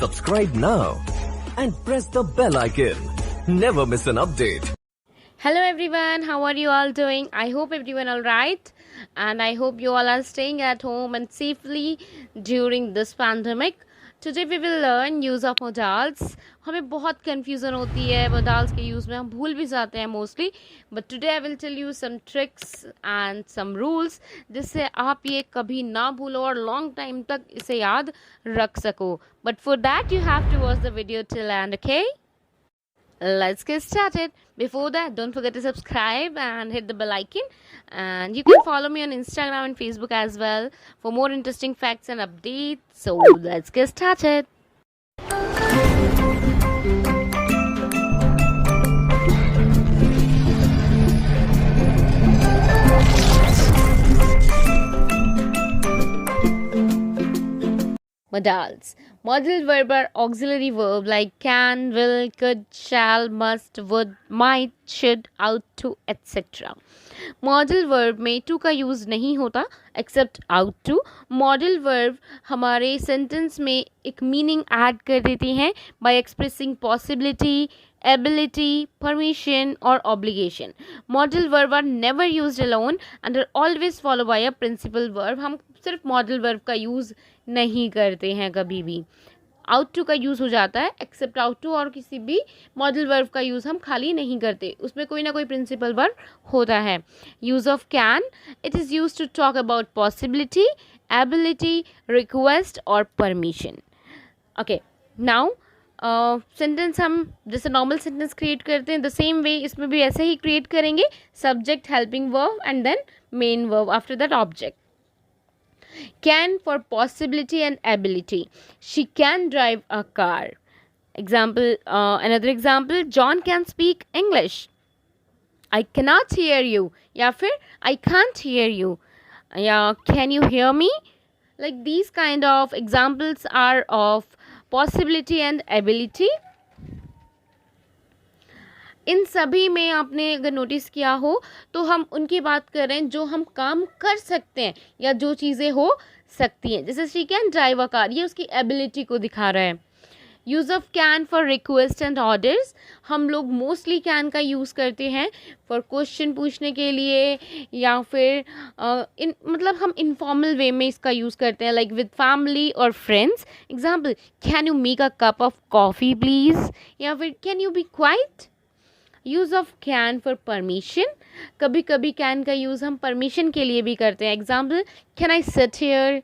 Subscribe now and press the bell icon. Never miss an update. Hello everyone, how are you all doing? I hope everyone all right, and I hope you all are staying at home and safely during this pandemic. Today we will learn use of modals. हमें बहुत confusion होती है modals के use में, हम भूल भी जाते हैं mostly. But today I will tell you some tricks and some rules जिससे आप ये कभी ना भूलो और long time तक इसे याद रख सको. But for that you have to watch the video till end, okay? Let's get started. Before that, don't forget to subscribe and hit the bell icon, and you can follow me on Instagram and Facebook as well for more interesting facts and updates. So let's get started. Modals. Modal verb are auxiliary verb like can, will, could, shall, must, would, might, should, ought to, etc. Modal verb में to का use नहीं होता except ought to. Modal verb हमारे sentence में एक meaning add कर देती हैं by expressing possibility, ability, permission or obligation. Modal verb are never used alone and are always followed by a principal verb. हम सिर्फ modal verb का use नहीं करते हैं कभी भी. आउट टू का यूज़ हो जाता है एक्सेप्ट आउट टू, और किसी भी मॉडल वर्ब का यूज़ हम खाली नहीं करते, उसमें कोई ना कोई प्रिंसिपल वर्ब होता है. Use of can, it is use to talk about possibility, ability, request और परमिशन. ओके, नाउ सेंटेंस हम जैसे नॉर्मल सेंटेंस क्रिएट करते हैं द सेम वे इसमें भी ऐसे ही क्रिएट करेंगे. Subject, helping verb and then main verb, after that object. Can for possibility and ability. She can drive a car. Example, another example, John can speak English. I cannot hear you. या फिर I can't hear you. या can you hear me? Like these kind of examples are of possibility and ability. इन सभी में आपने अगर notice किया हो तो हम उनकी बात कर रहे हैं जो हम काम कर सकते हैं या जो चीज़ें हो सकती हैं. जैसे she can drive a car, ये उसकी एबिलिटी को दिखा रहा है. Use of can for request and orders. हम लोग मोस्टली कैन का यूज़ करते हैं फॉर क्वेश्चन पूछने के लिए या फिर मतलब हम इनफॉर्मल वे में इसका यूज़ करते हैं लाइक विद फैमिली और friends. Example, can you make a cup of coffee please, या फिर can you be quiet. Use of can for permission. कभी कभी कैन का यूज़ हम परमिशन के लिए भी करते हैं. Example, can I sit here.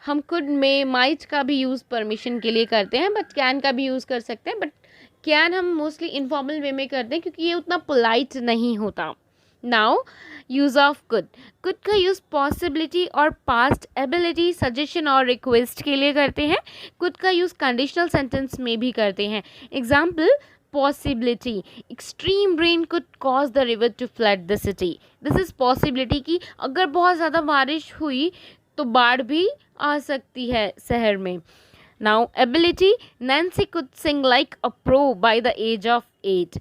हम कुड में माइट का भी यूज़ परमिशन के लिए करते हैं, बट कैन का भी यूज़ कर सकते हैं. बट कैन हम मोस्टली इनफॉर्मल वे में करते हैं क्योंकि ये उतना पोलाइट नहीं होता. Now use of could. Could का यूज़ पॉसिबिलिटी और पास्ट एबिलिटी, सजेशन और रिक्वेस्ट के लिए करते हैं. कुड का यूज़ कंडीशनल सेंटेंस में भी करते हैं. Example, possibility, extreme rain could cause the river to flood the city. This is possibility कि अगर बहुत ज़्यादा बारिश हुई तो बाढ़ भी आ सकती है शहर में. Now ability, Nancy could sing like a pro by the age of 8.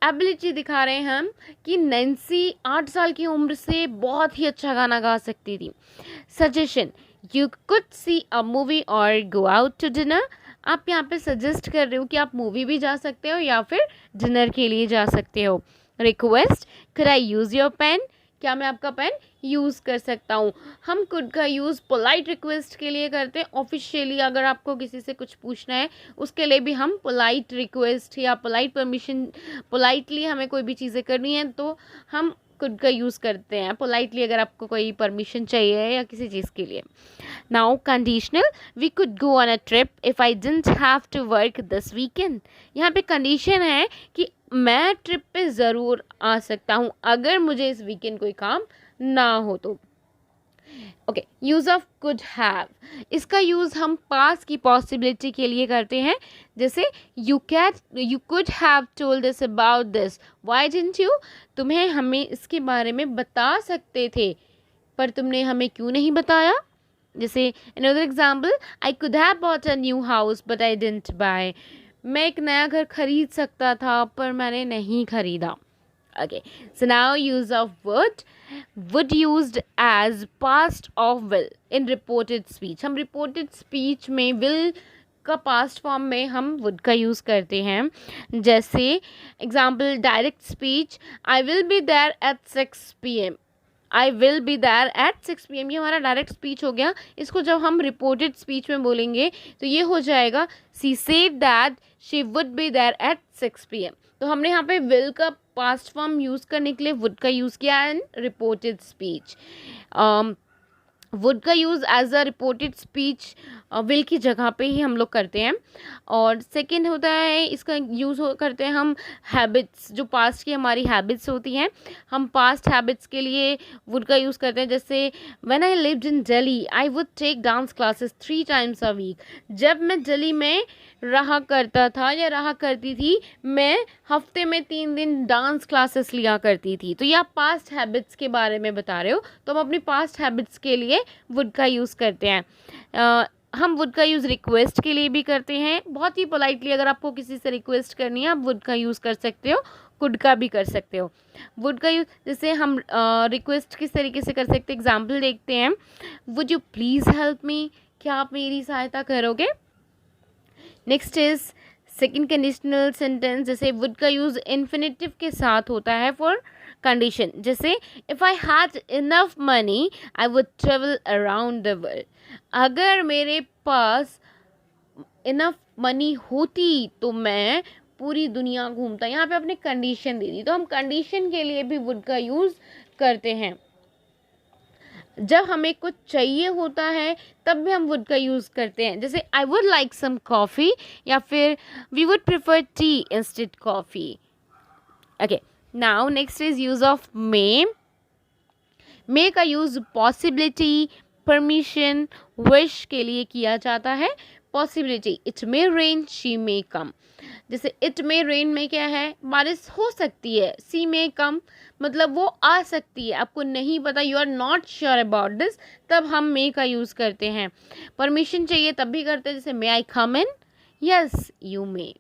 Ability दिखा रहे हैं हम कि नैन्सी 8 साल की उम्र से बहुत ही अच्छा गाना गा सकती थी. Suggestion, you could see a movie और गो आउट टू डिनर. आप यहाँ पे सजेस्ट कर रहे हो कि आप मूवी भी जा सकते हो या फिर डिनर के लिए जा सकते हो. Request, could I use your pen. क्या मैं आपका पेन यूज़ कर सकता हूँ. हम कुड का यूज़ पोलाइट रिक्वेस्ट के लिए करते हैं. ऑफिशियली अगर आपको किसी से कुछ पूछना है उसके लिए भी हम पोलाइट रिक्वेस्ट या पोलाइट परमिशन, पोलाइटली हमें कोई भी चीज़ें करनी है तो हम कुड का यूज़ करते हैं पोलाइटली अगर आपको कोई परमिशन चाहिए या किसी चीज़ के लिए. Now conditional, we could go on a trip if I didn't have to work this weekend. यहाँ पे कंडीशन है कि मैं ट्रिप पे ज़रूर आ सकता हूँ अगर मुझे इस वीकेंड कोई काम ना हो तो. Okay, use of could have. इसका यूज़ हम पास की पॉसिबिलिटी के लिए करते हैं. जैसे you could have told us about this, why didn't you. तुम्हें हमें इसके बारे में बता सकते थे पर तुमने हमें क्यों नहीं बताया. जैसे another example, I could have bought a new house but I didn't buy. मैं एक नया घर खरीद सकता था पर मैंने नहीं खरीदा. Okay, so now use of would used as past of will in reported speech. हम reported speech में will का पास्ट फॉर्म में हम वुड का यूज़ करते हैं। जैसे example direct speech, I will be there at 6 PM। I will be there at 6 PM, ये हमारा डायरेक्ट स्पीच हो गया। इसको जब हम रिपोर्टेड स्पीच में बोलेंगे तो ये हो जाएगा she said that she would be there at 6 PM। तो हमने यहाँ पे विल का पास्ट फॉर्म यूज़ करने के लिए वुड का यूज़ किया इन रिपोर्टेड स्पीच। वुड का use as a reported speech will की जगह पे ही हम लोग करते हैं। और सेकंड होता है, इसका यूज़ करते हैं हम हैबिट्स, जो पास्ट की हमारी हैबिट्स होती हैं, हम पास्ट हैबिट्स के लिए वुड का यूज़ करते हैं। जैसे when I lived in Delhi I would take dance classes 3 times a week। जब मैं दिल्ली में रहा करता था या रहा करती थी, मैं हफ्ते में 3 दिन डांस क्लासेस लिया करती थी। तो ये आप पास्ट हैबिट्स के बारे में बता रहे हो, तो हम अपनी पास्ट हैबिट्स के लिए वुड का यूज़ करते हैं। हम वुड का यूज़ रिक्वेस्ट के लिए भी करते हैं। बहुत ही पोलाइटली अगर आपको किसी से रिक्वेस्ट करनी है, आप वुड का यूज़ कर सकते हो, कुड का भी कर सकते हो। वुड का यूज़ जैसे हम रिक्वेस्ट किस तरीके से कर सकते हैं, एग्जाम्पल देखते हैं। Would you please help me, क्या आप मेरी सहायता करोगे। Next is second conditional sentence, जैसे वुड का यूज़ इन्फिनेटिव के साथ होता है फॉर कंडीशन। जैसे if I had enough money I would travel around the world. अगर मेरे पास इनफ मनी होती तो मैं पूरी दुनिया घूमता। यहाँ पे आपने कंडीशन दे दी, तो हम कंडीशन के लिए भी वुड का यूज़ करते हैं। जब हमें कुछ चाहिए होता है तब भी हम वुड का यूज़ करते हैं। जैसे I would like some coffee, या फिर we would prefer tea instead coffee. Okay, now next is use of may. May का यूज़ पॉसिबिलिटी, परमिशन, विश के लिए किया जाता है। Possibility, it may rain, she may come. जैसे इट मे रेन में क्या है, बारिश हो सकती है। सी मे कम मतलब वो आ सकती है, आपको नहीं पता, you are not sure about this, तब हम मे का यूज़ करते हैं। परमिशन चाहिए तब भी करते हैं, जैसे मे आई कम इन, यस यू मे।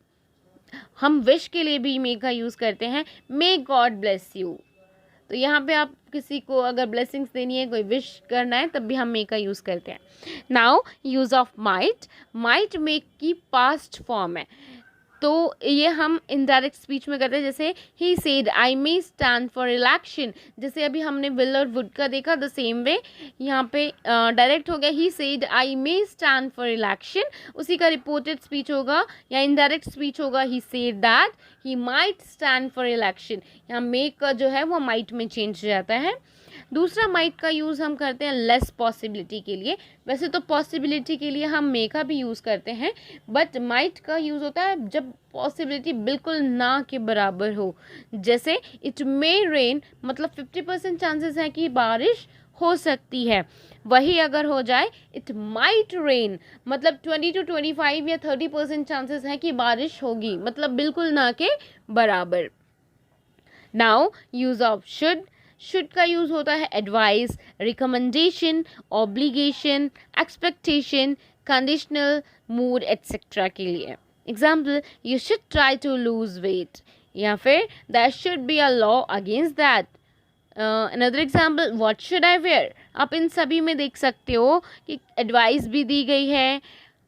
हम विश के लिए भी मे का यूज़ करते हैं, मे गॉड ब्लेस यू। तो यहाँ पे आप किसी को अगर ब्लेसिंग्स देनी है, कोई विश करना है, तब भी हम मे का यूज़ करते हैं। Now use of might. Might may की पास्ट फॉर्म है, तो ये हम इनडायरेक्ट स्पीच में करते हैं। जैसे he said I may stand for election. जैसे अभी हमने विल और वुड का देखा, द सेम वे यहाँ पे डायरेक्ट हो गया, he said I may stand for election. उसी का रिपोर्टेड स्पीच होगा या इनडायरेक्ट स्पीच होगा, he said that he might stand for election. यहाँ मे का जो है वो माइट में चेंज हो जाता है। दूसरा माइट का यूज़ हम करते हैं लेस पॉसिबिलिटी के लिए। वैसे तो पॉसिबिलिटी के लिए हम मे का भी यूज़ करते हैं, बट माइट का यूज़ होता है जब पॉसिबिलिटी बिल्कुल ना के बराबर हो। जैसे इट मे रेन मतलब 50% चांसेस है कि बारिश हो सकती है। वही अगर हो जाए इट माइट रेन मतलब 20 to 25 या 30% चांसेस है कि बारिश होगी, मतलब बिल्कुल ना के बराबर। Now use of should. Should का यूज़ होता है advice, recommendation, obligation, expectation, conditional, mood etcetera के लिए। Example, you should try to lose weight, या फिर that should be a law against that. Another example, what should I wear. आप इन सभी में देख सकते हो कि एडवाइस भी दी गई है,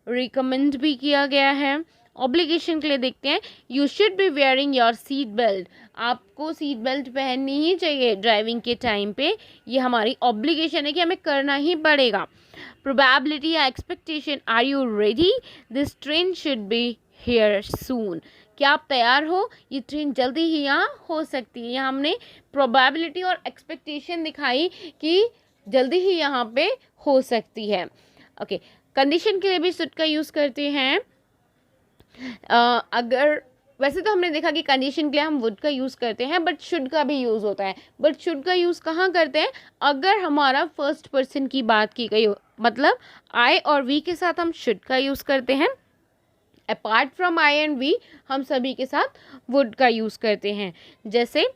रिकमेंड भी किया गया है। ऑब्लिगेशन के लिए देखते हैं, you should be wearing your seat belt. आपको सीट बेल्ट पहननी ही चाहिए ड्राइविंग के टाइम पे, ये हमारी ऑब्लिगेशन है कि हमें करना ही पड़ेगा। प्रोबेबिलिटी या expectation, are you ready, this train should be here soon. क्या आप तैयार हो, ये ट्रेन जल्दी ही यहाँ हो सकती है। यहाँ हमने प्रोबेबिलिटी और एक्सपेक्टेशन दिखाई कि जल्दी ही यहाँ पे हो सकती है। ओके, कंडीशन के लिए भी शुड का यूज़ करते हैं। अगर वैसे तो हमने देखा कि कंडीशन के लिए हम वुड का यूज़ करते हैं, बट शुड का भी यूज़ होता है। बट शुड का यूज़ कहाँ करते हैं, अगर हमारा फर्स्ट पर्सन की बात की गई हो, मतलब आई और वी के साथ हम शुड का यूज़ करते हैं। Apart from I and we हम सभी के साथ वुड का यूज़ करते हैं। जैसे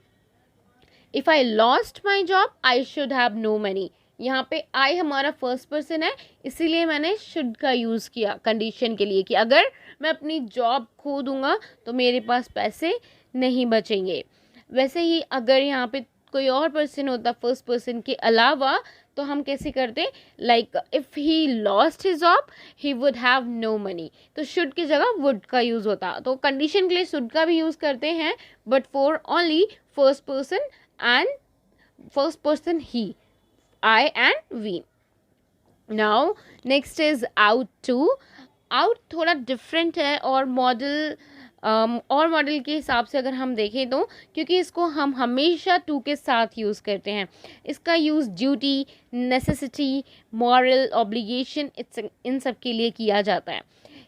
if I lost my job I should have no money. यहाँ पे आई हमारा फर्स्ट पर्सन है, इसीलिए मैंने शुड का यूज़ किया कंडीशन के लिए कि अगर मैं अपनी जॉब खो दूँगा तो मेरे पास पैसे नहीं बचेंगे। वैसे ही अगर यहाँ पे कोई और पर्सन होता फर्स्ट पर्सन के अलावा, तो हम कैसे करते, like if he lost his job he would have no money, तो शुड की जगह वुड का यूज़ होता। तो कंडीशन के लिए शुड का भी यूज़ करते हैं, but for only first person ही, I and we. Now next is ought to. Ought थोड़ा डिफरेंट है और मॉडल के हिसाब से अगर हम देखें तो, क्योंकि इसको हम हमेशा टू के साथ यूज़ करते हैं। इसका use duty, necessity, moral obligation इन सब के लिए किया जाता है।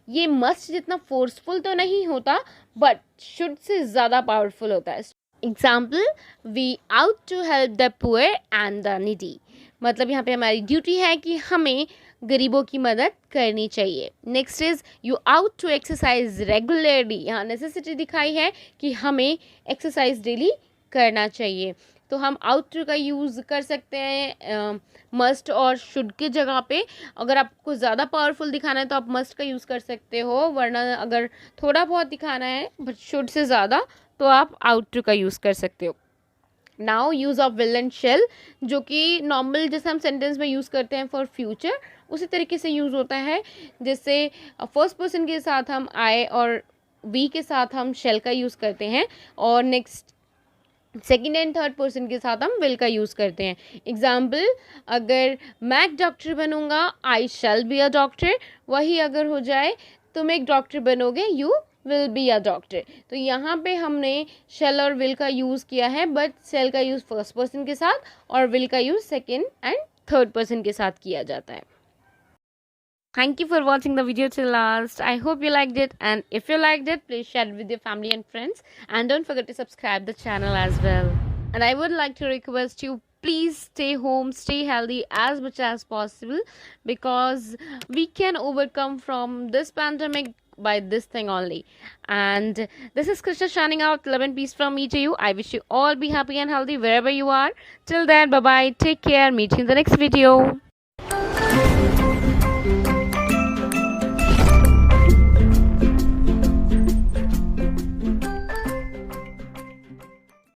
ये मस्ट जितना फोर्सफुल तो नहीं होता, बट शुड से ज़्यादा पावरफुल होता है। Example, we ought to help the poor and the needy, मतलब यहाँ पे हमारी ड्यूटी है कि हमें गरीबों की मदद करनी चाहिए। Next is you ought to exercise regularly, यहाँ नेसेसिटी दिखाई है कि हमें एक्सरसाइज डेली करना चाहिए। तो हम आउट टू का यूज़ कर सकते हैं मस्ट और शुड की जगह पे। अगर आपको ज़्यादा पावरफुल दिखाना है तो आप मस्ट का यूज़ कर सकते हो, वरना अगर थोड़ा बहुत दिखाना है बट शुड से ज़्यादा, तो आप आउट टू का यूज़ कर सकते हो। Now use of will and shall, जो कि नॉर्मल जैसे हम सेंटेंस में यूज़ करते हैं फॉर फ्यूचर, उसी तरीके से यूज़ होता है। जैसे फर्स्ट पर्सन के साथ हम आई और वी के साथ हम शेल का यूज़ करते हैं, और next second and third person के साथ हम विल का यूज़ करते हैं। एग्जाम्पल, अगर मैं एक डॉक्टर बनूंगा, आई शैल बी अ डॉक्टर, वही अगर हो जाए तुम एक डॉक्टर बनोगे, you will be a doctor. तो यहाँ पे हमने शेल और विल का यूज़ किया है, बट शेल का यूज़ फर्स्ट पर्सन के साथ और विल का use second and third person के साथ किया जाता है। Thank you for watching the video till last. I hope you liked it, and if you liked it, please share it with your family and friends, and don't forget to subscribe the channel as well. And I would like to request you, please stay home, stay healthy as much as possible, because we can overcome from this pandemic by this thing only. And this is Krishna shining out. Love and peace from me to you. I wish you all be happy and healthy wherever you are. Till then, bye bye, take care, meet you in the next video.